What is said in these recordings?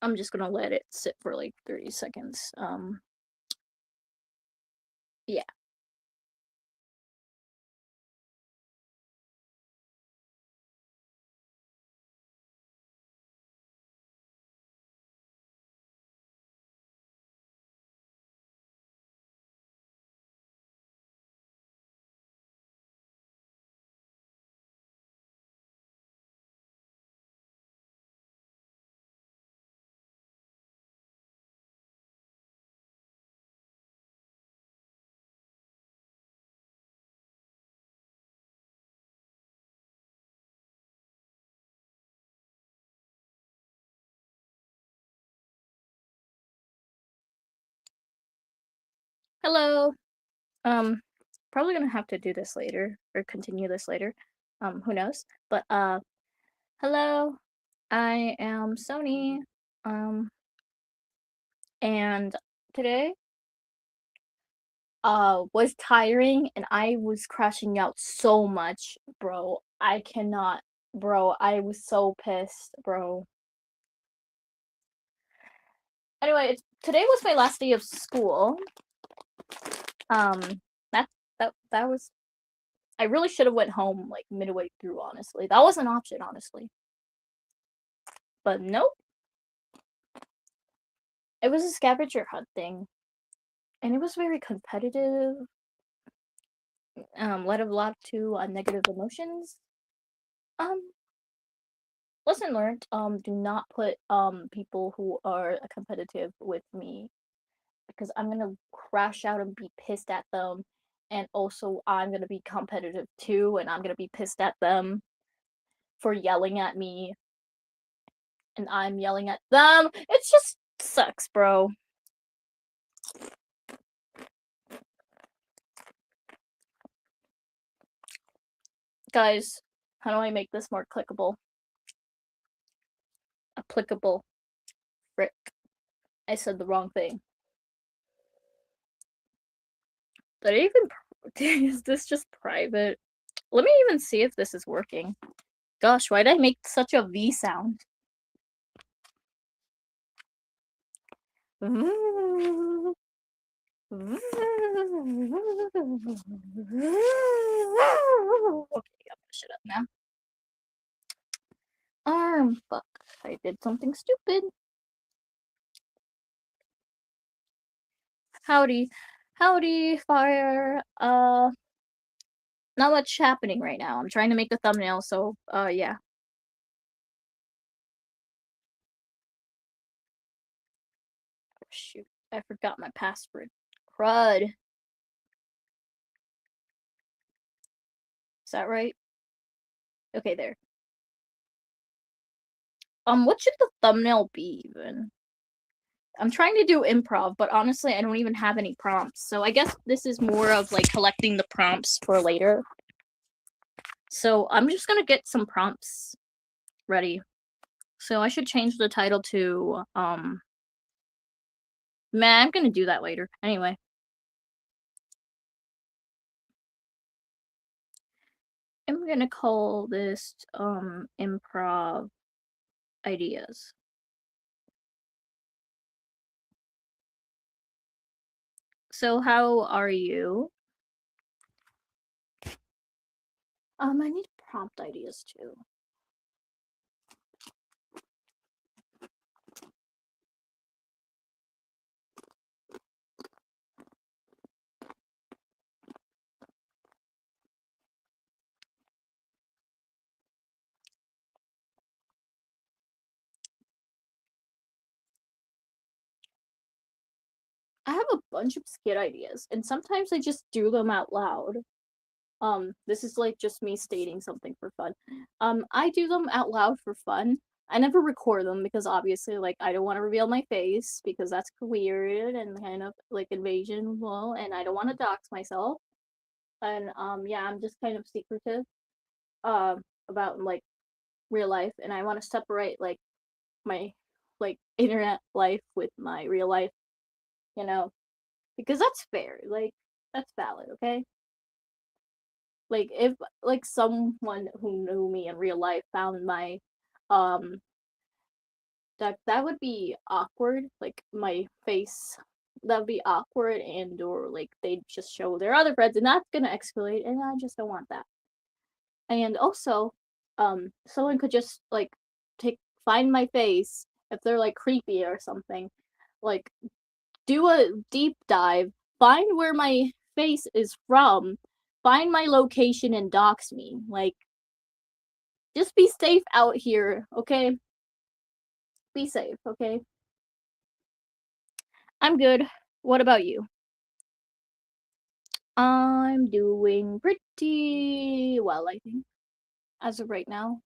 I'm just gonna let it sit for like 30 seconds. Yeah. Hello. Um, Probably gonna have to do this later or continue this later. Who knows? But hello. I am Sony. Um, and today was tiring and I was crashing out so much, bro. I cannot, bro. I was so pissed, bro. Anyway, today was my last day of school. Um, that that was. I really should have went home like midway through. Honestly, that was an option. Honestly, but nope. It was a scavenger hunt thing, and it was very competitive. Led a lot to negative emotions. Um, Lesson learned. Do not put people who are competitive with me because I'm gonna crash out and be pissed at them, and also I'm gonna be competitive too, and I'm gonna be pissed at them for yelling at me, and I'm yelling at them. It just sucks, bro. Guys, how do I make this more clickable? Applicable. Frick. I said the wrong thing. Did I even. Is this just private? Let me even see if this is working. Gosh, why did I make such a V sound? Okay, I'm gonna shut up now. Fuck. I did something stupid. Howdy. Howdy, fire. Not much happening right now. I'm trying to make a thumbnail, so, yeah. Oh, shoot. I forgot my password. Crud. Is that right? Okay, there. What should the thumbnail be, even? I'm trying to do improv, but honestly, I don't even have any prompts. So I guess this is more of like collecting the prompts for later. So I'm just gonna get some prompts ready. So I should change the title to man, I'm gonna do that later. Anyway. I'm gonna call this improv ideas. So how are you? I need prompt ideas too. I have a bunch of skit ideas, and sometimes I just do them out loud. This is like just me stating something for fun. I do them out loud for fun. I never record them because obviously, like, I don't want to reveal my face because that's weird and kind of like invasion. Well, and I don't want to dox myself. And yeah, I'm just kind of secretive. About like real life, and I want to separate like my like internet life with my real life. You know, because that's fair. Like, that's valid. Okay. Like if like someone who knew me in real life found my um that would be awkward. Like my face, that would be awkward, and or like they'd just show their other friends, and that's gonna escalate, and I just don't want that. And also, someone could just like take find my face if they're like creepy or something, like do a deep dive, find where my face is from, find my location and dox me. Like, just be safe out here, okay? Be safe, okay? I'm good. What about you? I'm doing pretty well, I think, as of right now.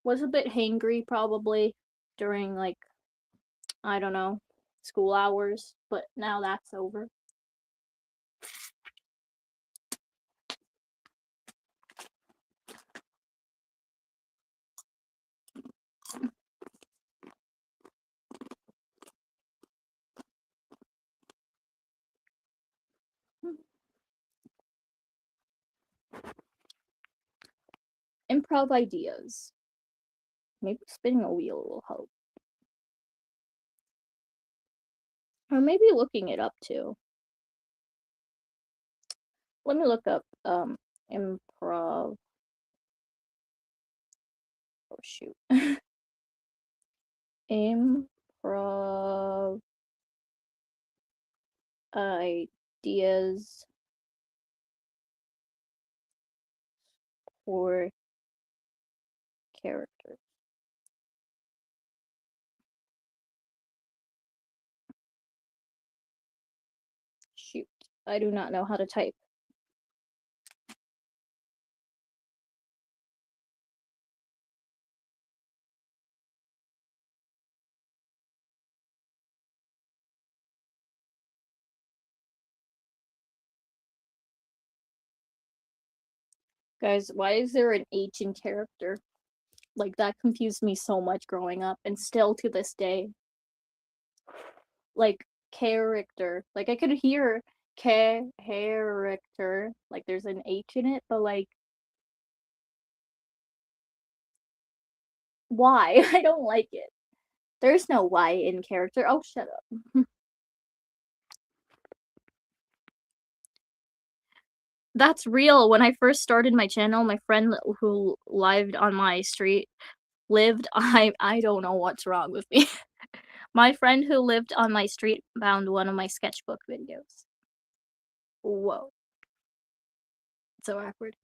Was a bit hangry probably during like, I don't know, school hours, but now that's over. Improv ideas. Maybe spinning a wheel will help. Or maybe looking it up too. Let me look up improv. Oh shoot. Improv ideas for characters. Shoot. I do not know how to type. Guys, why is there an H in character? Like, that confused me so much growing up, and still to this day. Like, character. Like, I could hear character. Like, there's an H in it, but like, why? I don't like it. There's no Y in character. Oh, shut up. That's real. When I first started my channel, my friend who lived on my street I don't know what's wrong with me. My friend who lived on my street found one of my sketchbook videos. Whoa. So awkward.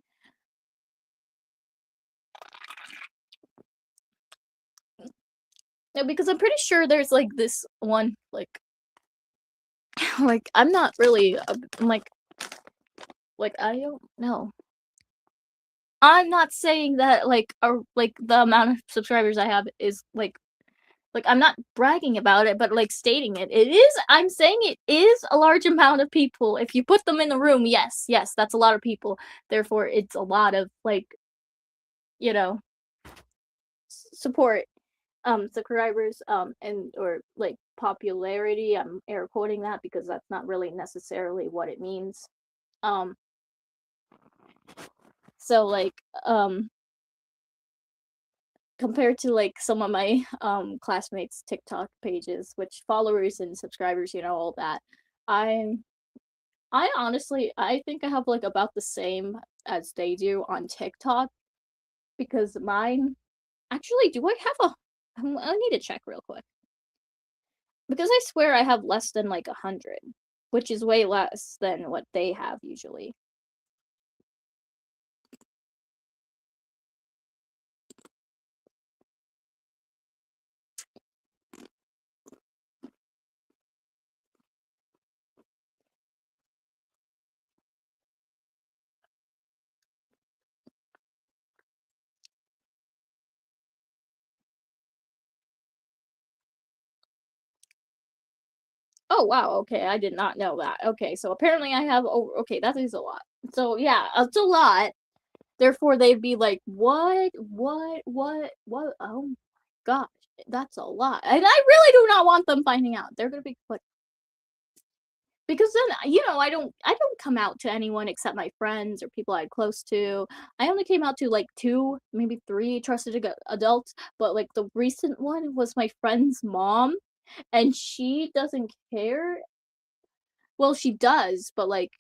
No, because I'm pretty sure there's like this one like like I'm not really I'm like I don't know. I'm not saying that like the amount of subscribers I have is like I'm not bragging about it, but like stating it. It is I'm saying it is a large amount of people. If you put them in the room, yes, that's a lot of people. Therefore, it's a lot of like, you know, support, subscribers, and or like popularity. I'm air quoting that because that's not really necessarily what it means. Um, so like, compared to like some of my classmates' TikTok pages, which followers and subscribers, all that. I'm I honestly I think I have like about the same as they do on TikTok because mine actually do I have a I need to check real quick. Because I swear I have less than like 100, which is way less than what they have usually. Oh wow, okay, I did not know that. Okay, so apparently I have over okay, that is a lot. So yeah, it's a lot. Therefore they'd be like, what? Oh my gosh, that's a lot. And I really do not want them finding out. They're gonna be like because then, I don't come out to anyone except my friends or people I'm close to. I only came out to, like, 2, maybe 3 trusted adults, but, like, the recent one was my friend's mom, and she doesn't care. Well, she does, but, like,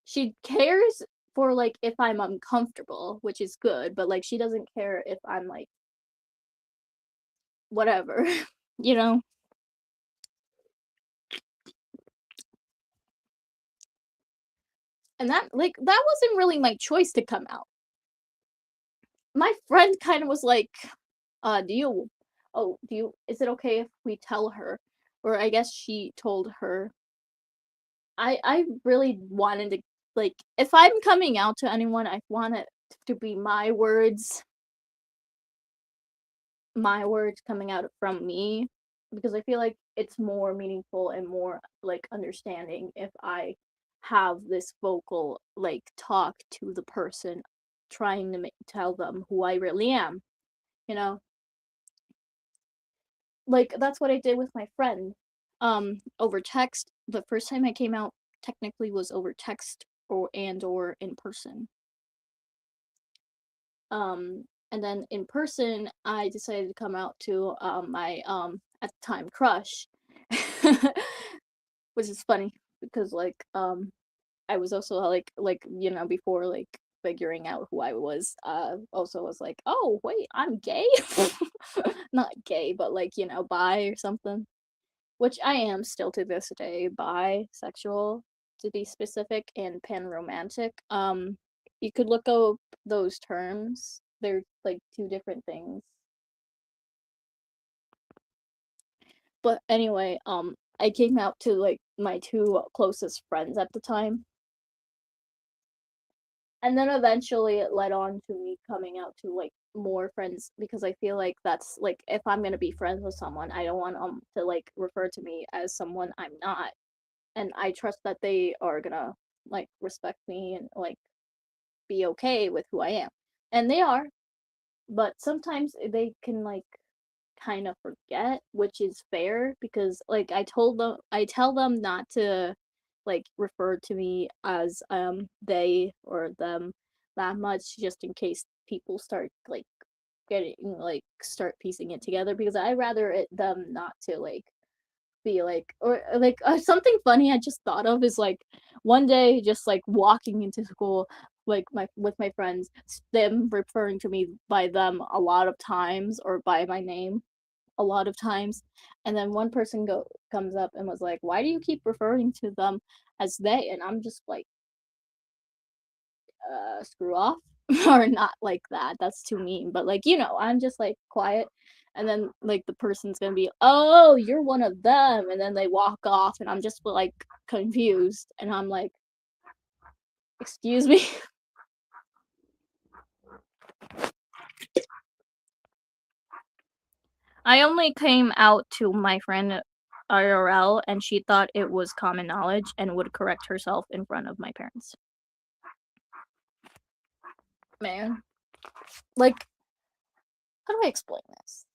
she cares for, like, if I'm uncomfortable, which is good, but, like, she doesn't care if I'm, like, whatever, you know? And that wasn't really my choice to come out. My friend kinda was like, do you is it okay if we tell her?" Or I guess she told her. I really wanted to, like, if I'm coming out to anyone, I want it to be my words coming out from me, because I feel like it's more meaningful and more, like, understanding if I have this vocal, like, talk to the person trying to tell them who I really am, you know? Like, that's what I did with my friend, over text. The first time I came out technically was over text or in person. And then in person, I decided to come out to, my, at the time, crush, which is funny because, like, I was also, before, like, figuring out who I was, also was like, "Oh, wait, I'm gay?" Not gay, but, like, bi or something. Which I am still to this day, bisexual, to be specific, and panromantic. You could look up those terms. They're like two different things. But anyway, I came out to like my two closest friends at the time. And then eventually it led on to me coming out to like more friends because I feel like that's like if I'm gonna be friends with someone, I don't want to like refer to me as someone I'm not, and I trust that they are gonna like respect me and like be okay with who I am. And they are, but sometimes they can like kind of forget, which is fair because like I tell them not to like refer to me as they or them that much just in case people start like start piecing it together because I rather them not to like be like like something funny I just thought of is like one day just like walking into school like my with my friends, them referring to me by them a lot of times or by my name a lot of times, and then one person go comes up and was like, "Why do you keep referring to them as they?" And I'm just like, screw off," or not like that. That's too mean. But like I'm just like quiet, and then like the person's gonna be, "Oh, you're one of them," and then they walk off, and I'm just like confused, and I'm like, "Excuse me." I only came out to my friend IRL, and she thought it was common knowledge and would correct herself in front of my parents. Man, like, how do I explain this?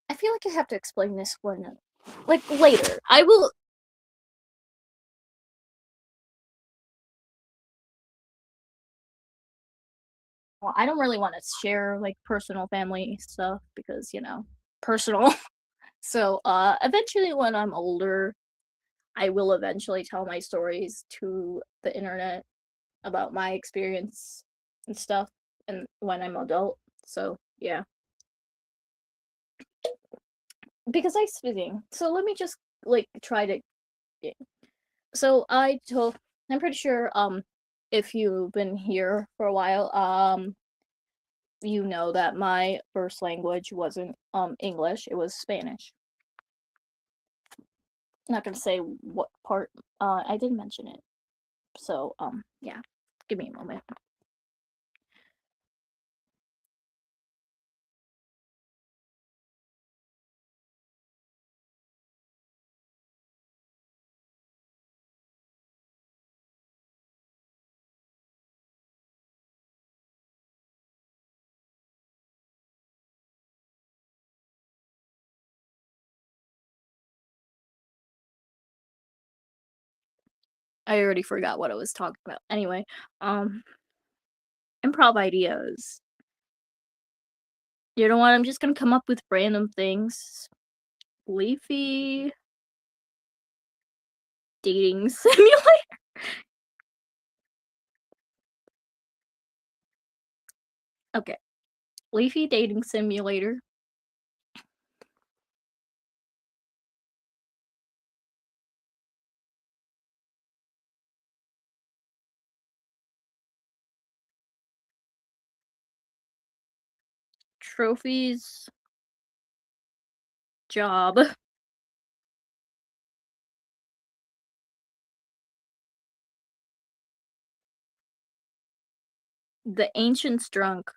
I feel like I have to explain this when, like, later. I will. Well, I don't really want to share like personal family stuff because personal. So, eventually, when I'm older, I will eventually tell my stories to the internet about my experience and stuff, and when I'm adult. So, yeah, because I studying. So let me just like try to. Yeah. So I'm pretty sure if you've been here for a while you know that my first language wasn't English, it was Spanish. I'm not gonna say what part. I did mention it. So yeah, give me a moment. I already forgot what I was talking about. Anyway, improv ideas. You know what? I'm just gonna come up with random things. Leafy dating simulator. Okay. Leafy dating simulator. Trophies. Job. The ancient's drunk.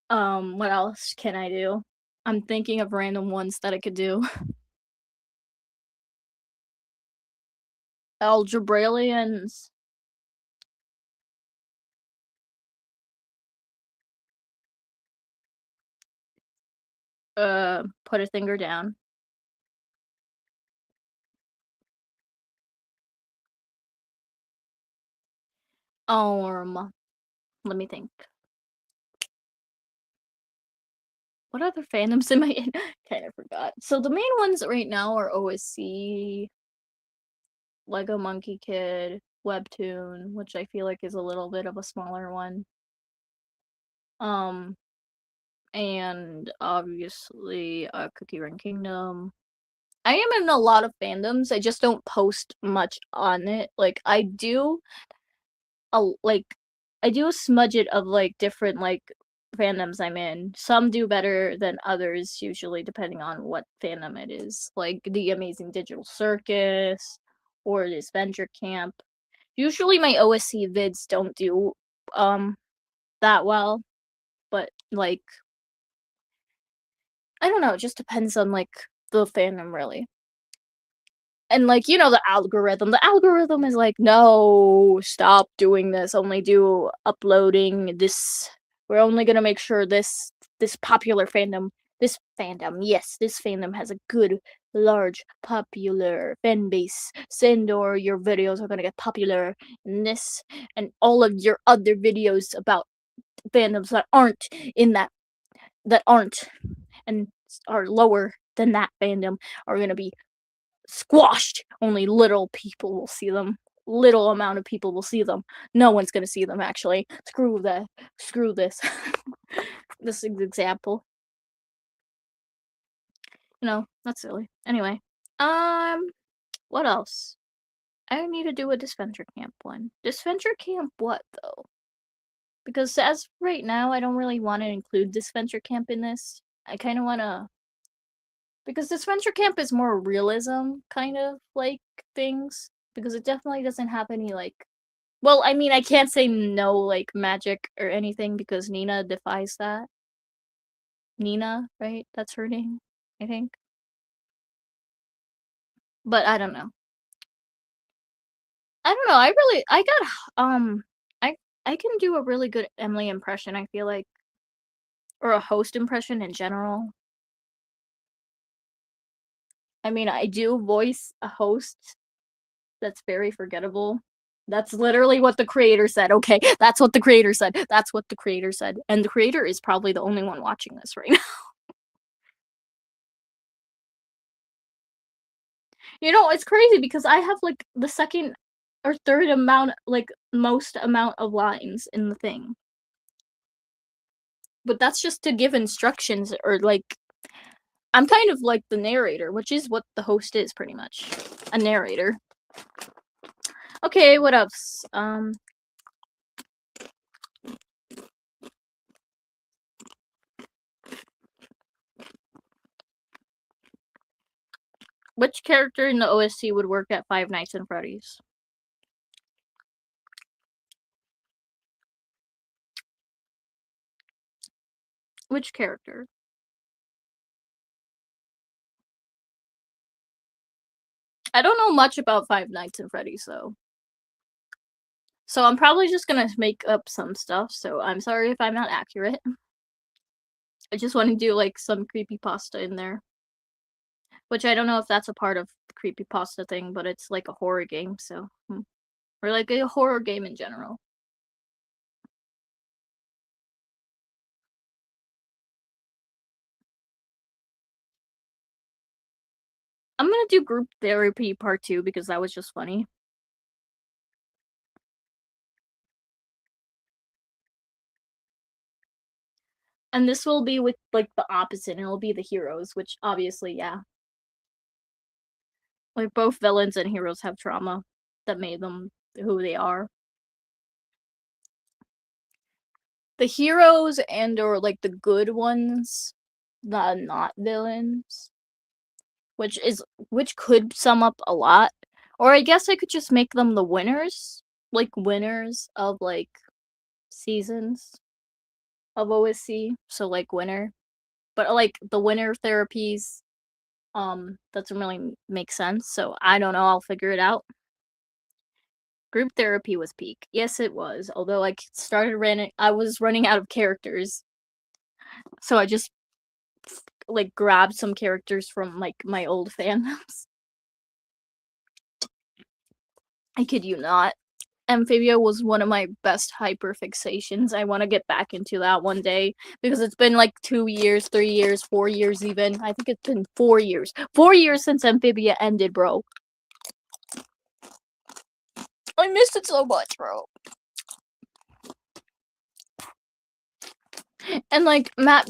What else can I do? I'm thinking of random ones that I could do. Algebraians. Put a finger down. Let me think. What other fandoms am I in? Kind of forgot. So the main ones right now are OSC, Lego Monkey Kid, Webtoon, which I feel like is a little bit of a smaller one. Um, and obviously, Cookie Run Kingdom. I am in a lot of fandoms. I just don't post much on it. Like like I do a smudget of like different like fandoms I'm in. Some do better than others, usually depending on what fandom it is. Like the Amazing Digital Circus or this Venture Camp. Usually my OSC vids don't do that well, but like I don't know, it just depends on like the fandom really. And like the algorithm is like, no, stop doing this, only do uploading this. We're only gonna make sure this popular fandom, this fandom has a good large popular fan base, send or your videos are gonna get popular, and this and all of your other videos about fandoms that aren't in that aren't and are lower than that fandom are gonna be squashed. Only little people will see them. Little amount of people will see them. No one's gonna see them actually. Screw this. This example. That's silly. Anyway. What else? I need to do a Disventure Camp one. Disventure Camp what though? Because as right now I don't really want to include Disventure Camp in this. I kinda wanna because Disventure Camp is more realism kind of like things. Because it definitely doesn't have any like well, I mean, I can't say no, like, magic or anything because Nina defies that. Nina, right? That's her name, I think. But I don't know. I don't know. I got I I can do a really good Emily impression, I feel like, or a host impression in general. I mean, I do voice a host that's very forgettable. That's literally what the creator said. Okay, that's what the creator said. That's what the creator said. And the creator is probably the only one watching this right now. It's crazy because I have like the second or third amount, like most amount of lines in the thing. But that's just to give instructions or like I'm kind of like the narrator, which is what the host is pretty much. A narrator. Okay, what else? Which character in the OSC would work at Five Nights at Freddy's? Which character? I don't know much about Five Nights at Freddy's though. So I'm probably just gonna make up some stuff, so I'm sorry if I'm not accurate. I just want to do like some creepypasta in there, which I don't know if that's a part of the creepypasta thing, but it's like a horror game, so or like a horror game in general. I'm gonna do group therapy part 2 because that was just funny. And this will be with like the opposite, and it'll be the heroes, which obviously, yeah. Like both villains and heroes have trauma that made them who they are. The heroes and or like the good ones, the not villains, which could sum up a lot. Or I guess I could just make them the winners, like winners of like seasons of OSC. So like winner, but like the winner therapies, doesn't really make sense. So I don't know. I'll figure it out. Group therapy was peak. Yes, it was. Although I was running out of characters, so I just like grabbed some characters from like my old fandoms. I kid you not. Amphibia was one of my best hyperfixations. I want to get back into that one day because it's been like 2 years, 3 years, 4 years even. I think it's been 4 years. 4 years since Amphibia ended, bro. I missed it so much, bro. And like Matt,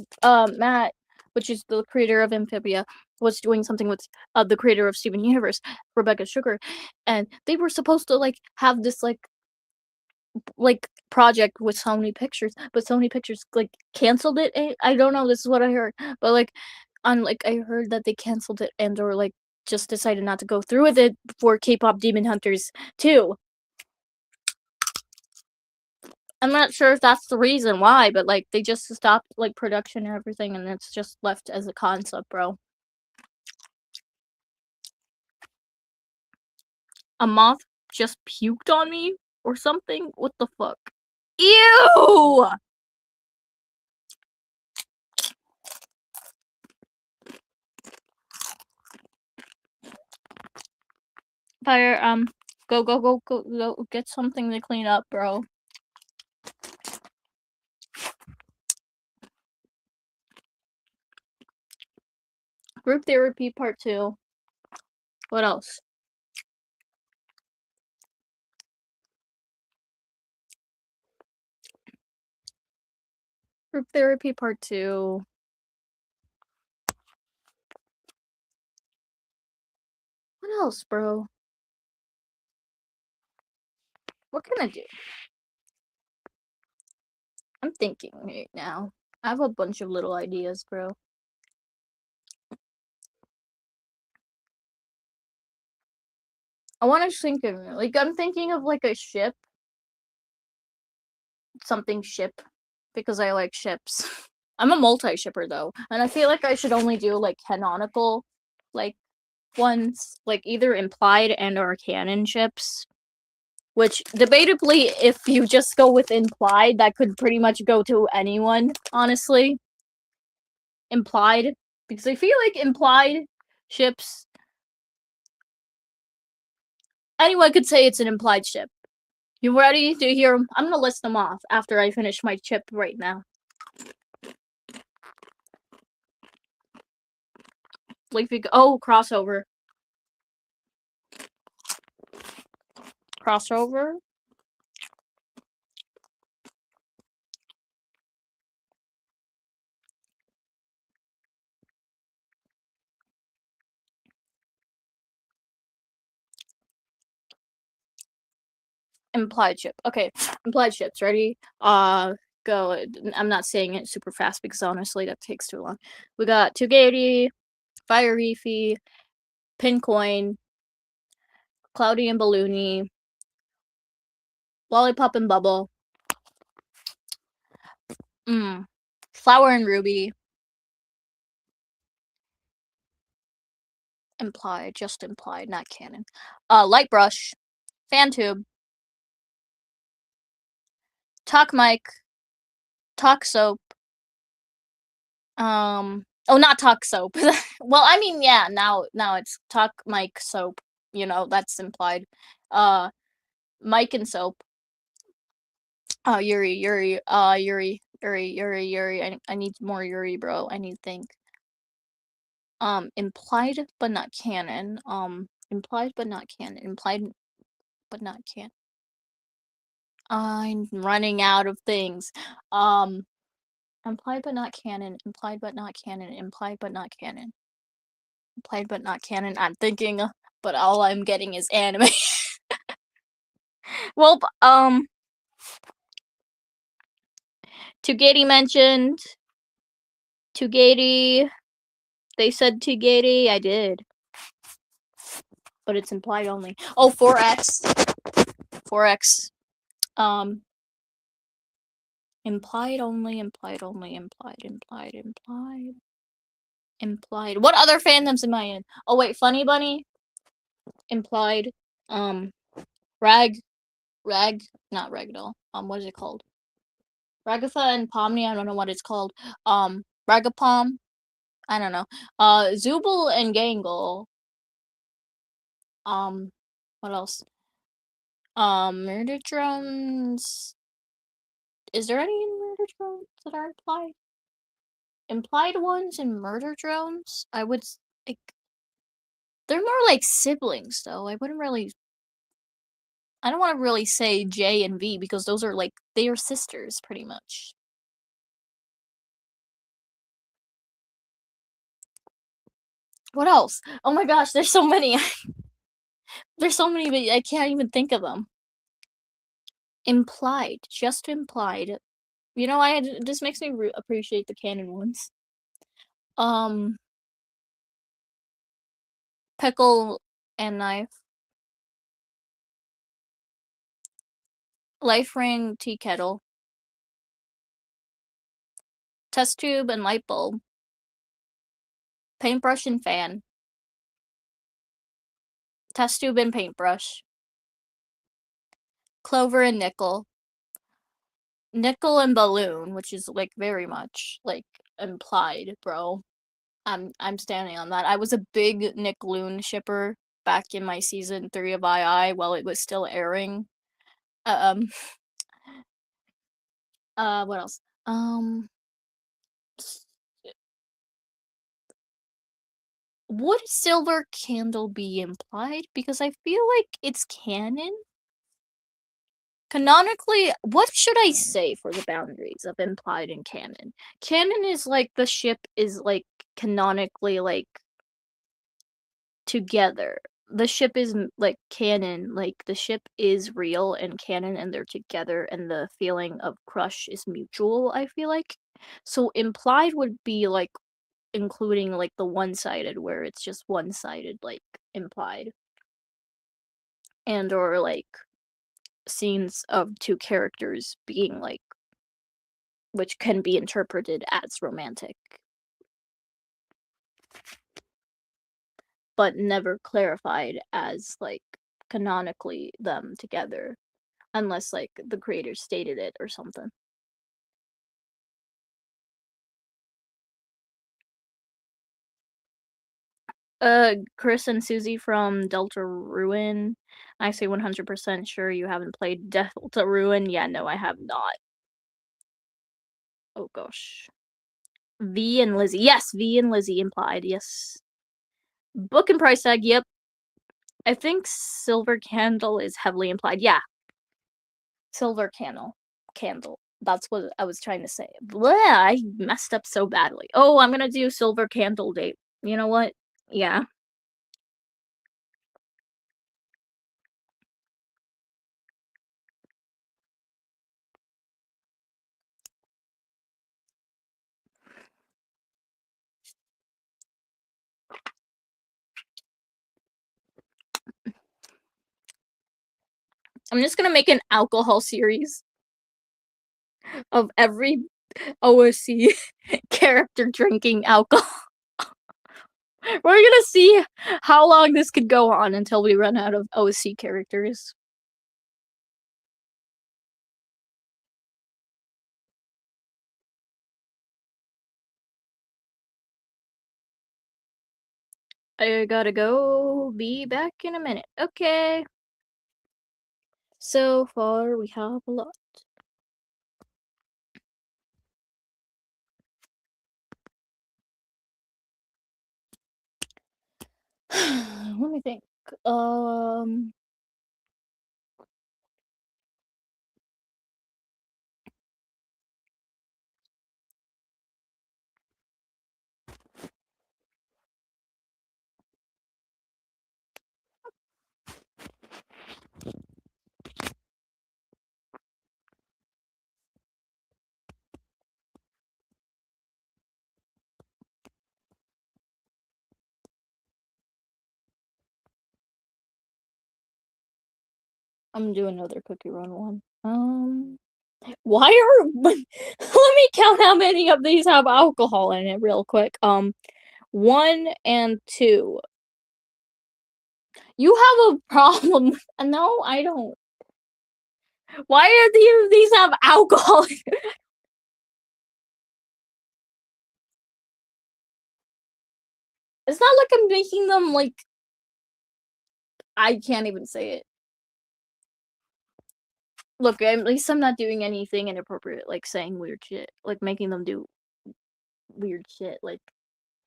which is the creator of Amphibia, was doing something with the creator of Steven Universe, Rebecca Sugar, and they were supposed to like have this like project with Sony Pictures, but Sony Pictures like canceled it. I don't know. This is what I heard, but like I heard that they canceled it and or like just decided not to go through with it for K-pop Demon Hunters 2. I'm not sure if that's the reason why, but like they just stopped like production and everything, and it's just left as a concept, bro. A moth just puked on me or something? What the fuck? Ew! Fire, go, get something to clean up, bro. Group therapy part 2. What else? Group therapy part 2. What else, bro? What can I do? I'm thinking right now. I have a bunch of little ideas, bro. I want to think of like I'm thinking of like a ship, something ship, because I like ships. I'm a multi-shipper though, and I feel like I should only do like canonical, like ones, like either implied and or canon ships. Which debatably, if you just go with implied, that could pretty much go to anyone, honestly. Implied, because I feel like implied ships, anyone could say it's an implied ship. You ready to hear them? I'm gonna list them off after I finish my chip right now. Like, crossover. Crossover. Implied ship. Okay, implied ships. Ready? Go. I'm not saying it super fast because honestly that takes too long. We got Tugati, Fire Reefy, Pincoin, Cloudy and Balloony, Lollipop and Bubble, Flower and Ruby, implied, just implied, not canon. Light Brush, Fan Tube, Talk Mic, Talk Soap, Oh, not Talk Soap. Well, I mean, yeah, now it's Talk Mike Soap. You know, that's implied. Uh, Mike and Soap. Yuri. I need more Yuri, bro. I need to think. Implied but not canon. Implied but not canon. Implied but not canon. I'm running out of things. Implied but not canon. Implied but not canon. Implied but not canon. Implied but not canon. I'm thinking, but all I'm getting is anime. Well, Tugeti mentioned Tugeti. They said Tugeti. I did, but it's implied only. Oh, 4x. 4x. Implied only. Implied only. Implied. What other fandoms am I in? Oh wait, Funny Bunny. Implied. Um, Rag, not Ragdoll. What is it called? Ragatha and Pomni. I don't know what it's called. Ragapom. I don't know. Zubul and Gangle. What else? Murder drones. Is there any murder drones that are implied? Implied ones and murder drones? I would like. They're more like siblings, though. I wouldn't really. I don't want to really say J and V because those are like they are sisters, pretty much. What else? Oh my gosh, there's so many. There's so many, but I can't even think of them. Implied, just implied. You know, this makes me appreciate the canon ones. Pickle and knife. Life ring, tea kettle. Test tube and light bulb. Paintbrush and fan. Test tube and paintbrush. Clover and nickel. Nickel and balloon, which is like very much like implied, bro. I'm standing on that. I was a big Nick Loon shipper back in my season 3 of II while it was still airing. Um what else? Would Silver Candle be implied? Because I feel like it's canon. Canonically, what should I say for the boundaries of implied and canon? Canon is like the ship is like canonically like together. The ship is like canon, like the ship is real and canon and they're together and the feeling of crush is mutual, I feel like. So implied would be like including like the one-sided where it's just one-sided like implied. And or like scenes of two characters being like which can be interpreted as romantic but never clarified as like canonically them together unless like the creator stated it or something. Chris and Susie from Delta Ruin. I say 100% sure you haven't played Delta Ruin. Yeah, no, I have not. Oh gosh. V and Lizzie. Yes, V and Lizzie implied. Yes. Book and price tag. Yep. I think Silver Candle is heavily implied. Yeah. Silver Candle. Candle. That's what I was trying to say. Blah, I messed up so badly. Oh, I'm gonna do Silver Candle date. You know what? Yeah. I'm just gonna make an alcohol series of every OSC character drinking alcohol. We're gonna see how long this could go on until we run out of OSC characters. I gotta go. Be back in a minute. Okay. So far, we have a lot. Let me think. Um. I'm doing another cookie run one. Why are let me count how many of these have alcohol in it real quick. 1 and 2. You have a problem. No, I don't. Why are these have alcohol? It's not like I'm making them like I can't even say it. Look, at least I'm not doing anything inappropriate, like saying weird shit, like making them do weird shit, like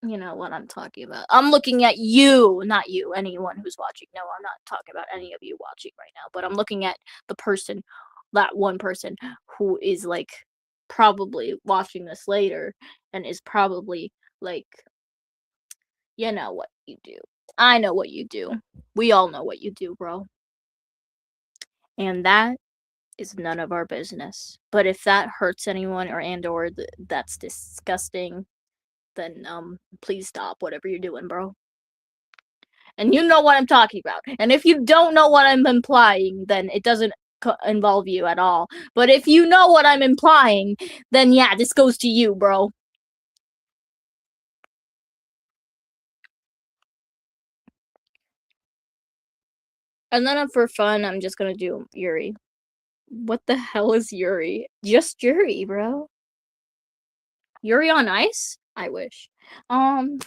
you know what I'm talking about. I'm looking at you, not you, anyone who's watching. No, I'm not talking about any of you watching right now, but I'm looking at the person, that one person who is like probably watching this later and is probably like, you know what you do. I know what you do. We all know what you do, bro. And that is none of our business. But if that hurts anyone or that's disgusting, then please stop whatever you're doing, bro. And you know what I'm talking about. And if you don't know what I'm implying, then it doesn't involve you at all. But if you know what I'm implying, then yeah, this goes to you, bro. And then for fun, I'm just gonna do Yuri. What the hell is Yuri? Just Yuri, bro. Yuri on Ice? I wish. Um,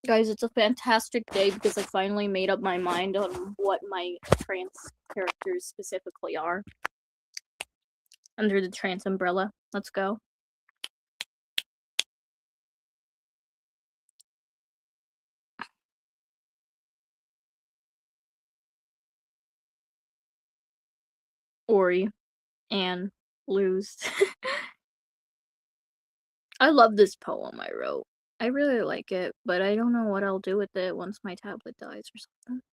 Guys, it's a fantastic day because I finally made up my mind on what my trans characters specifically are. Under the trans umbrella. Let's go. Ori and Luz. I love this poem I wrote. I really like it, but I don't know what I'll do with it once my tablet dies or something.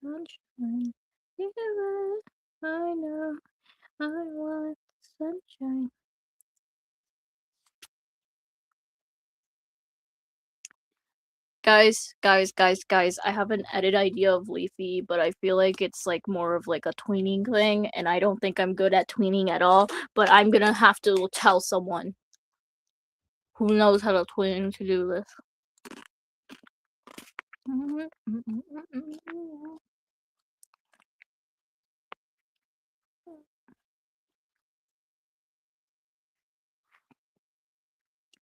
Sunshine. I know I want sunshine. Guys, I have an edit idea of Leafy, but I feel like it's like more of like a tweening thing, and I don't think I'm good at tweening at all, but I'm gonna have to tell someone who knows how to tween to do this.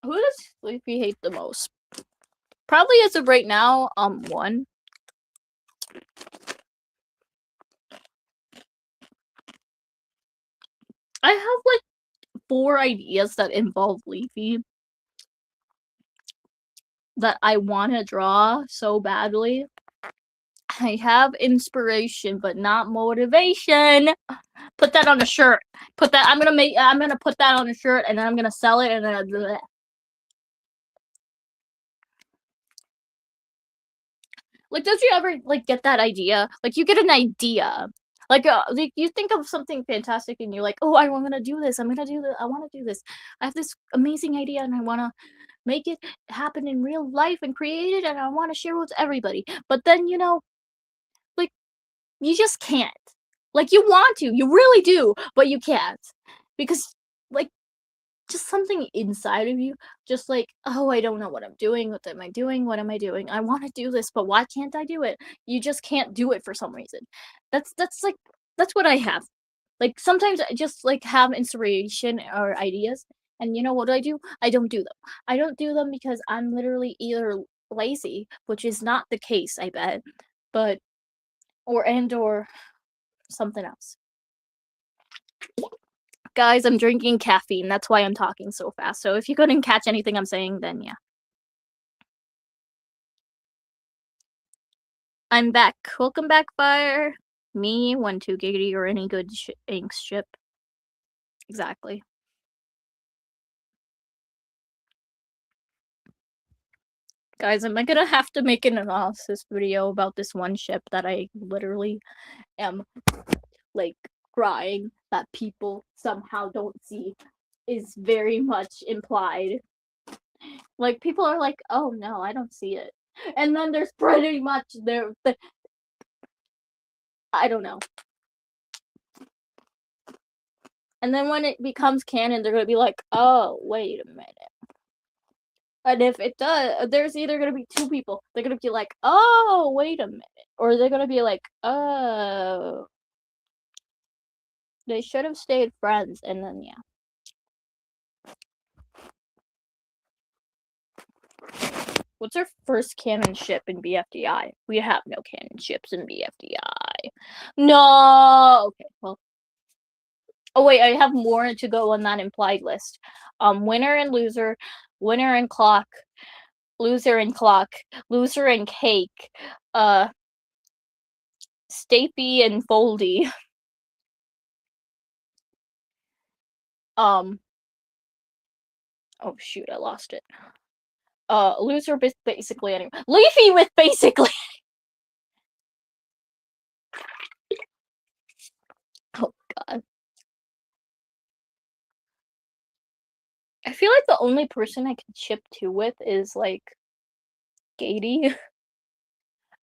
Who does Leafy hate the most? Probably as of right now, one. I have like 4 ideas that involve Leafy that I want to draw so badly. I have inspiration, but not motivation. Put that on a shirt. Put that. I'm gonna put that on a shirt, and then I'm gonna sell it, and then. Like, don't you ever like get that idea? Like, you get an idea. Like you think of something fantastic, and you're like, "Oh, I'm gonna do this. I'm gonna do this. I want to do this. I have this amazing idea, and I want to make it happen in real life and create it, and I want to share it with everybody." But then, like, you just can't. Like, you want to, you really do, but you can't. Because, like, just something inside of you, just like, oh, I don't know what I'm doing. What am I doing? What am I doing? I want to do this, but why can't I do it? You just can't do it for some reason. That's like that's what I have. Like sometimes I just like have inspiration or ideas, and you know what do? I don't do them. I don't do them because I'm literally either lazy, which is not the case, I bet, but or something else. Guys, I'm drinking caffeine. That's why I'm talking so fast. So if you couldn't catch anything I'm saying, then yeah. I'm back. Welcome back, Fire. Me, 1-2 Giggity, or any good Inks ship. Exactly. Guys, am I gonna have to make an analysis video about this one ship that I literally am, like, crying that people somehow don't see is very much implied. Like, people are like, oh no, I don't see it. And then there's pretty much I don't know. And then when it becomes canon, they're gonna be like, oh, wait a minute. And if it does, there's either gonna be two people. They're gonna be like, oh, wait a minute. Or they're gonna be like, oh. They should have stayed friends, and then yeah. What's our first canon ship in BFDI? We have no canon ships in BFDI. No! Okay, well. Oh wait, I have more to go on that implied list. Winner and loser, winner and clock, loser and clock, loser and cake, Stapy and Foldy. Oh shoot, I lost it. Loser basically anyway. Leafy with basically. Oh god. I feel like the only person I can ship 2 with is like Gady.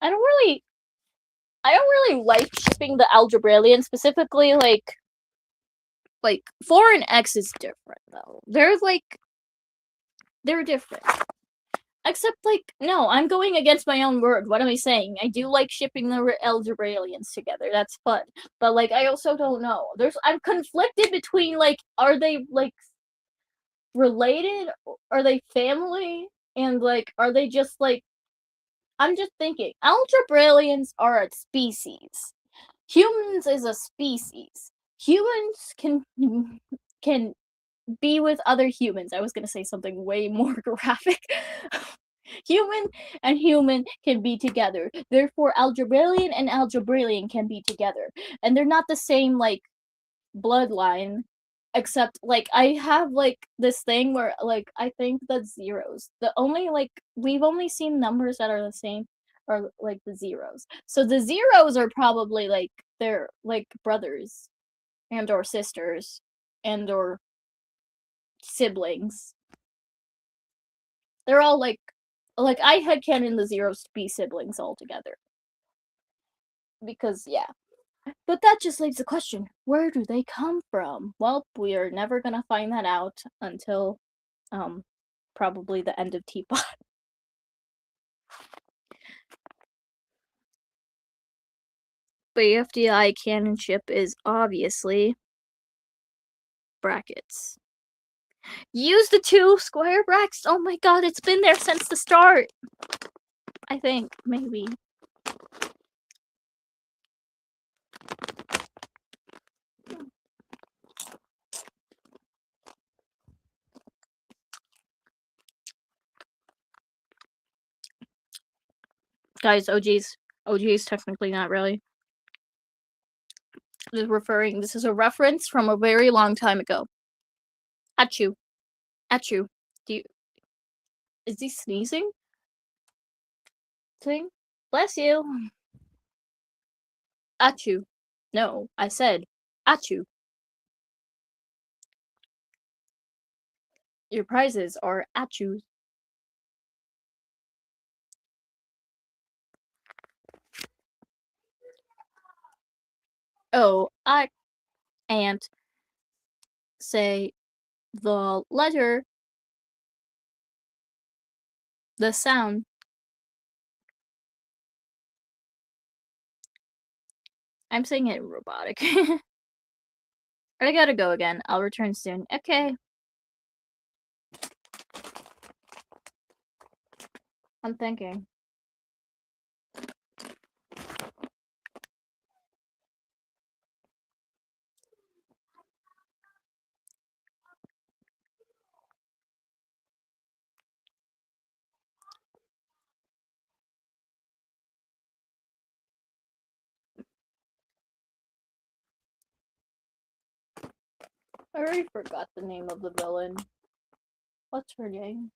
I don't really like shipping the Algebraian, specifically like Foreign X is different though. They're different. Except like no, I'm going against my own word. What am I saying? I do like shipping the Algebraians together. That's fun. But like I also don't know. I'm conflicted between like are they like related? Are they family? And like are they just like I'm just thinking Algebraians are a species. Humans is a species. Humans can be with other humans. I was gonna say something way more graphic. Human and human can be together. Therefore, Algebraian and Algebraian can be together. And they're not the same, like, bloodline. Except, like, I have, like, this thing where, like, I think that's zeros. The only, like, we've only seen numbers that are the same are, like, the zeros. So the zeros are probably, like, they're, like, brothers and or sisters and or siblings. They're all like I headcanon the zeros to be siblings altogether. Because yeah. But that just leaves the question, where do they come from? Well, we are never gonna find that out until probably the end of Teapot. But FDI canon ship is obviously brackets. Use the 2 square brackets. Oh my god, it's been there since the start. I think, maybe. Guys, OG's technically not really. This is a reference from a very long time ago. Achoo. Achoo. Is he sneezing? Thing? Bless you. Achoo. No, I said achoo. Your prizes are achoos. Oh, I can't say the letter, the sound. I'm saying it robotic. I gotta go again. I'll return soon. Okay. I'm thinking. I already forgot the name of the villain. What's her name?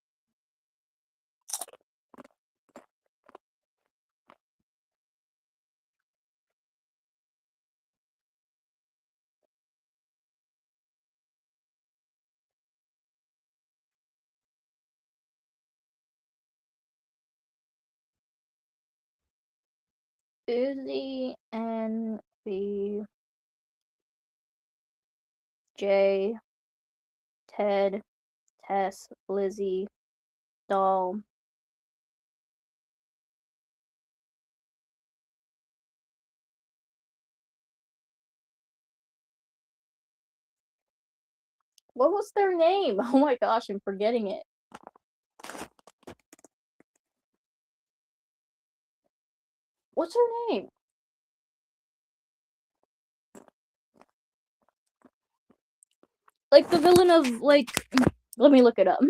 Uzi N B J Ted Tess Lizzie Doll. What was their name? Oh my gosh, I'm forgetting it. What's her name? Like the villain of like let me look it up.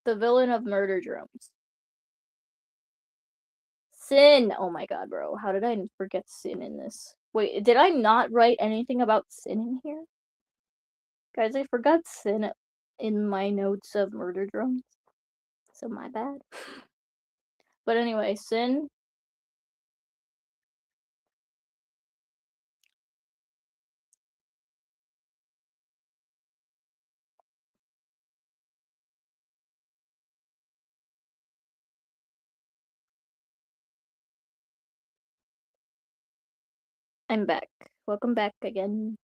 The villain of Murder Drones. Sin. Oh my god, bro. How did I forget Sin in this? Wait, did I not write anything about Sin in here? Guys, I forgot Sin in my notes of Murder Drones. So my bad. But anyway, Sin. I'm back. Welcome back again.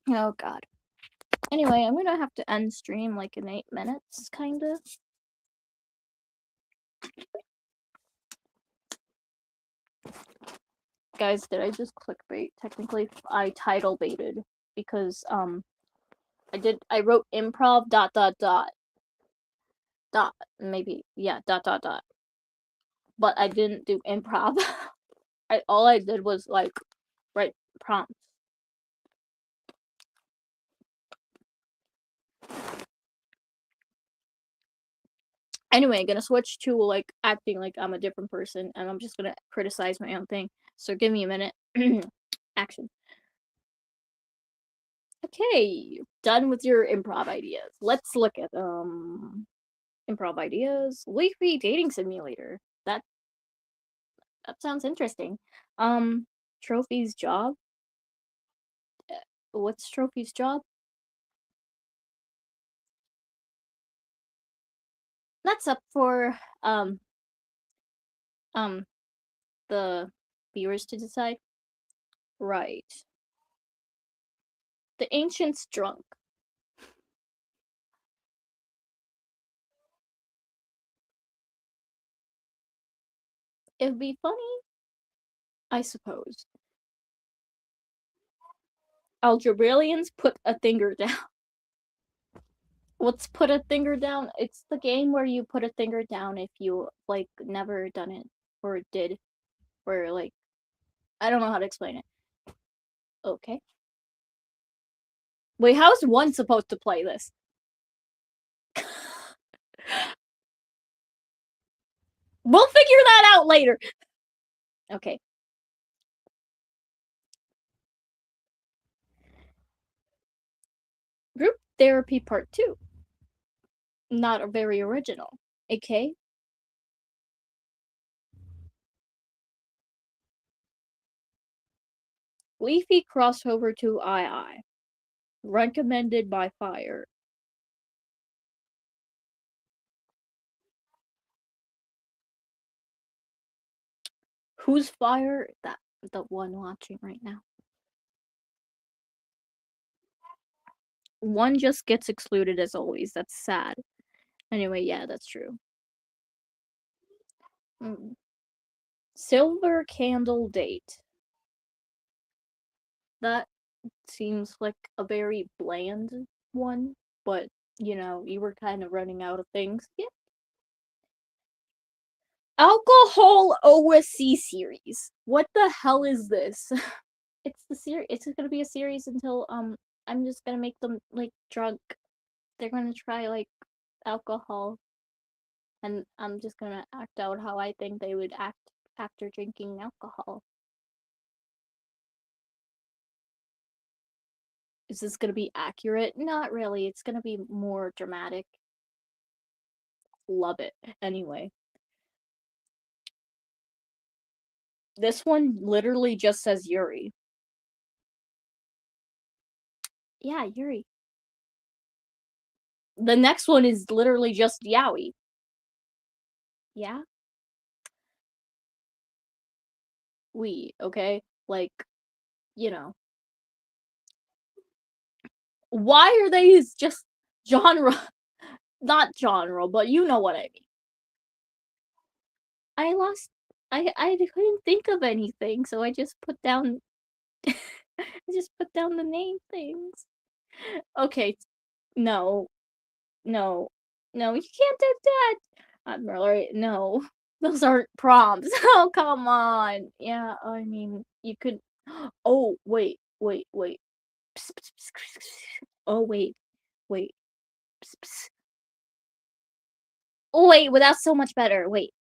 Oh god. Anyway, I'm gonna have to end stream like in 8 minutes, kinda. Guys, did I just clickbait? Technically, I title baited because I wrote improv dot maybe yeah dot, but I didn't do improv. All I did was like write prompts. Anyway, I'm gonna switch to like acting like I'm a different person, and I'm just gonna criticize my own thing. So give me a minute. Action. Okay, done with your improv ideas. Let's look at improv ideas. Leafy dating simulator. That sounds interesting. Trophy's job. What's Trophy's job? That's up for um the viewers to decide. Right. The ancient's drunk. It'd be funny, I suppose. Algebraians put a finger down. What's put a finger down? It's the game where you put a finger down if you like never done it or did or like I don't know how to explain it. Okay. Wait, how's one supposed to play this? We'll figure that out later. Okay. Group therapy part 2. Not very original. Okay. Leafy crossover to II. Recommended by Fire. Who's fire? That the one watching right now. One just gets excluded as always. That's sad. Anyway, yeah, that's true. Silver candle date. That seems like a very bland one, but you were kind of running out of things. Yeah. Alcohol OSC series. What the hell is this? It's the series. It's gonna be a series until I'm just gonna make them like drunk. They're gonna try like alcohol, and I'm just gonna act out how I think they would act after drinking alcohol. Is this gonna be accurate? Not really. It's gonna be more dramatic. Love it. Anyway, this one literally just says Yuri. Yeah, Yuri. The next one is literally just Yaoi. Yeah? Okay? Like, you know. Why are they just genre? Not genre, but you know what I mean. I lost. I couldn't think of anything, so I just put down. I just put down the name things. Okay, no, no, no, you can't do that. Right? No, those aren't prompts. Oh, come on. Yeah, I mean, you could. Oh, wait, wait, wait. Psst, psst, psst, psst, psst. Oh, wait, wait. Psst, psst. Oh, wait, well, that's so much better. Wait,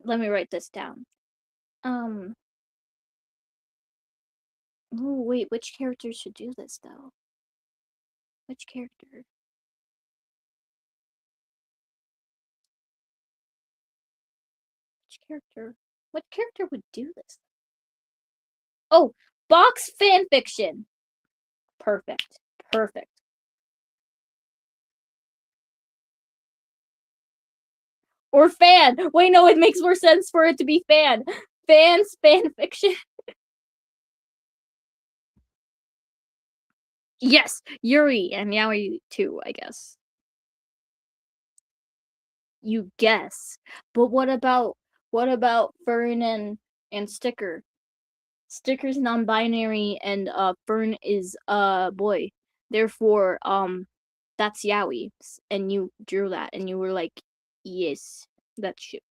let me write this down. Um. Oh, wait, which character should do this, though? Which character? Which character? What character would do this? Oh, box fan fiction. Perfect. Perfect. Or fan. Wait, no, it makes more sense for it to be fan. Fans, fan fiction. Yes, Yuri and Yaoi too, I guess. You guess. But what about Fern and Sticker? Sticker's non-binary and Fern is boy. Therefore, that's Yaoi. And you drew that and you were like, yes, that's shit.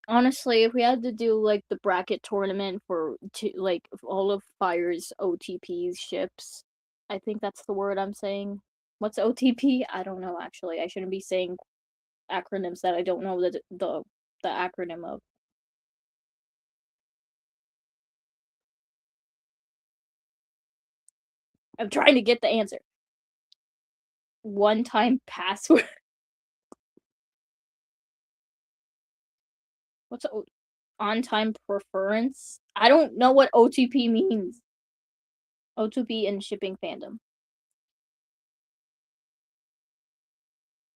Honestly, if we had to do like the bracket tournament for like all of Fire's OTP's ships, I think that's the word I'm saying. What's OTP? I don't know actually. I shouldn't be saying acronyms that I don't know the acronym of. I'm trying to get the answer. One-time password. What's on-time preference? I don't know what OTP means. OTP and shipping fandom.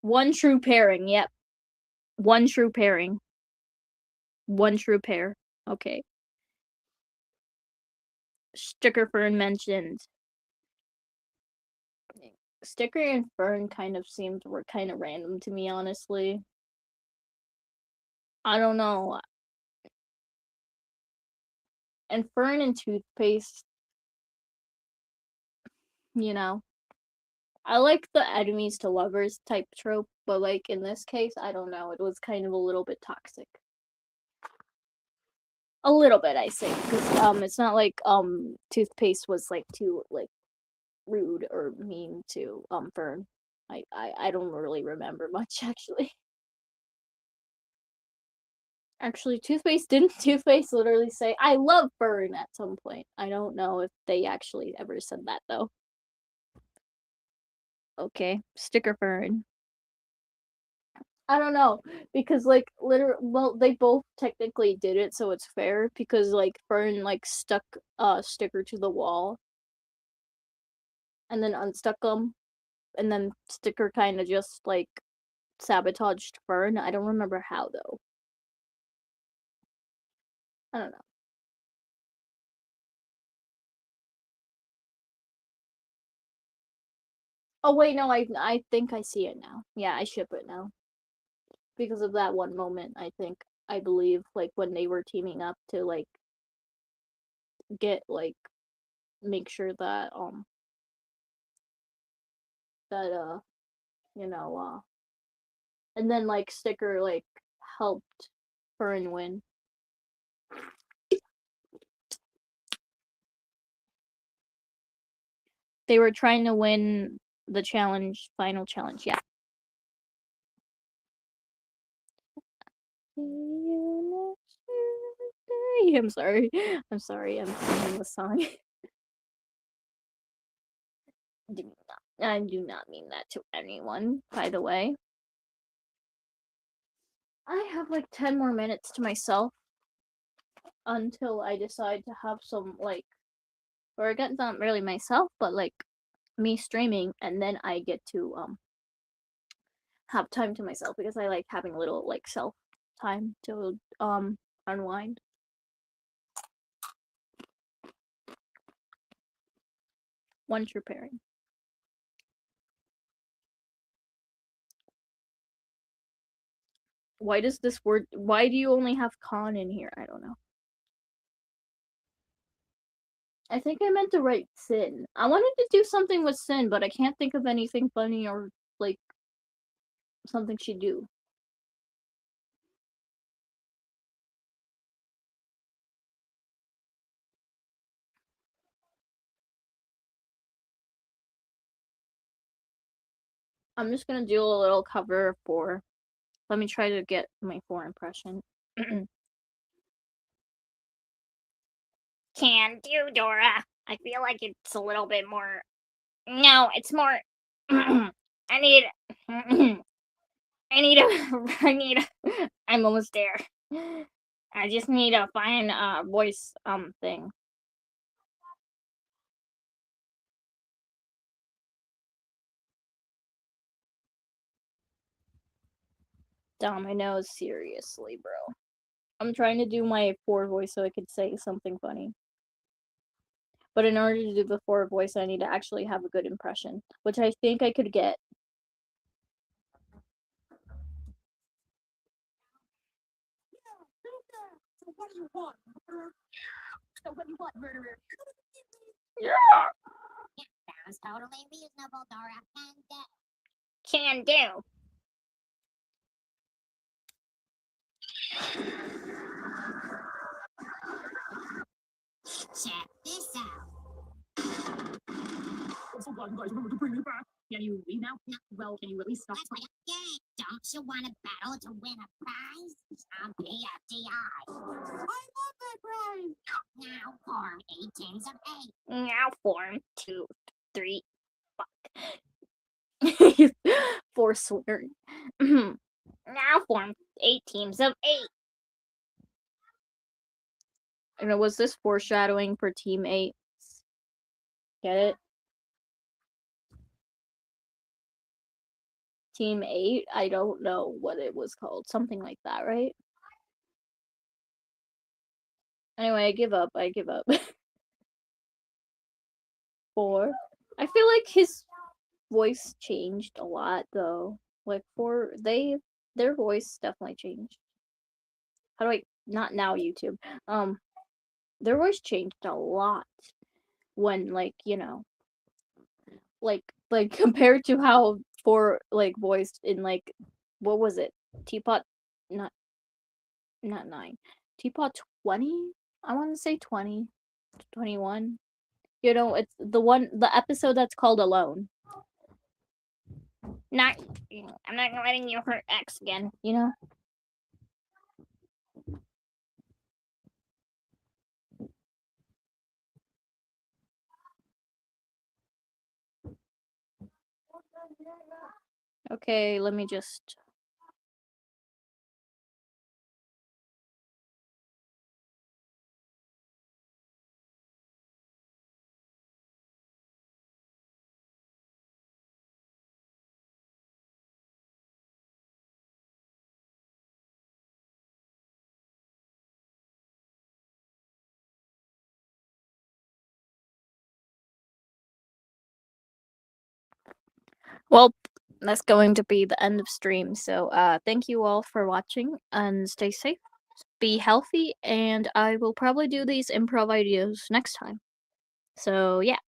One true pairing. Yep. One true pairing. One true pair. Okay. Sticker Fern mentioned. Sticker and Fern were kind of random to me, honestly. I don't know. And Fern and Toothpaste, you know. I like the enemies to lovers type trope, but like in this case, I don't know. It was kind of a little bit toxic. A little bit, I say, because it's not like Toothpaste was like too like rude or mean to Fern. I don't really remember much actually. Actually, didn't Toothpaste literally say I love Fern at some point? I don't know if they actually ever said that though. Okay, Sticker Fern. I don't know because like well they both technically did it so it's fair because like Fern like stuck Sticker to the wall and then unstuck them and then Sticker kind of just like sabotaged Fern. I don't remember how though. I don't know. Oh wait, no, I think I see it now. Yeah, I ship it now. Because of that one moment, I believe, like when they were teaming up to like get like make sure that that you know and then like Sticker like helped Fern win. They were trying to win the challenge, final challenge. Yeah. I'm sorry. I'm sorry. I'm singing the song. I do not mean that to anyone, by the way. I have like 10 more minutes to myself until I decide to have some like, or again, not really myself, but like me streaming, and then I get to have time to myself because I like having a little like self time to unwind. Once preparing. Why does this word? Why do you only have con in here? I don't know. I think I meant to write sin. I wanted to do something with sin, but I can't think of anything funny or like something she'd do. I'm just gonna do a little cover for. Let me try to get my 4 impression. Can do, Dora. I feel like it's a little bit more. No, it's more. I need. I need a. I need. I'm almost there. I just need to find a voice thing. Domino, seriously, bro. I'm trying to do my 4 voice so I could say something funny. But in order to do the 4 voice, I need to actually have a good impression, which I think I could get. So what do you want, murderer? So what do you want, murderer? Yeah. That was totally reasonable, Dora. Can do. Check this out. I'm so glad you guys remembered to bring me back. Can you leave now? No. Well, can you at least stop? Let's play a game. Don't you want to battle to win a prize? I'm PFDI. I love that prize. Now form 8 teams of 8. Now form 2, 3. Fuck. Forswear. Now form 8 teams of 8. And was this foreshadowing for Team 8? Get it? Team 8? I don't know what it was called. Something like that, right? Anyway, I give up. 4. I feel like his voice changed a lot though. Like their voice definitely changed. How do I not now YouTube? Their voice changed a lot when like, like compared to how 4 like voiced in like what was it? Teapot not 9. Teapot 20? I want to say 20. 21. It's the episode that's called Alone. I'm not letting you hurt X again. Okay, let me just Well, that's going to be the end of stream. So, thank you all for watching and stay safe, be healthy, and I will probably do these improv ideas next time. So, yeah,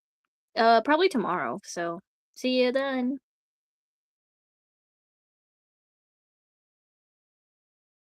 probably tomorrow. So, see you then.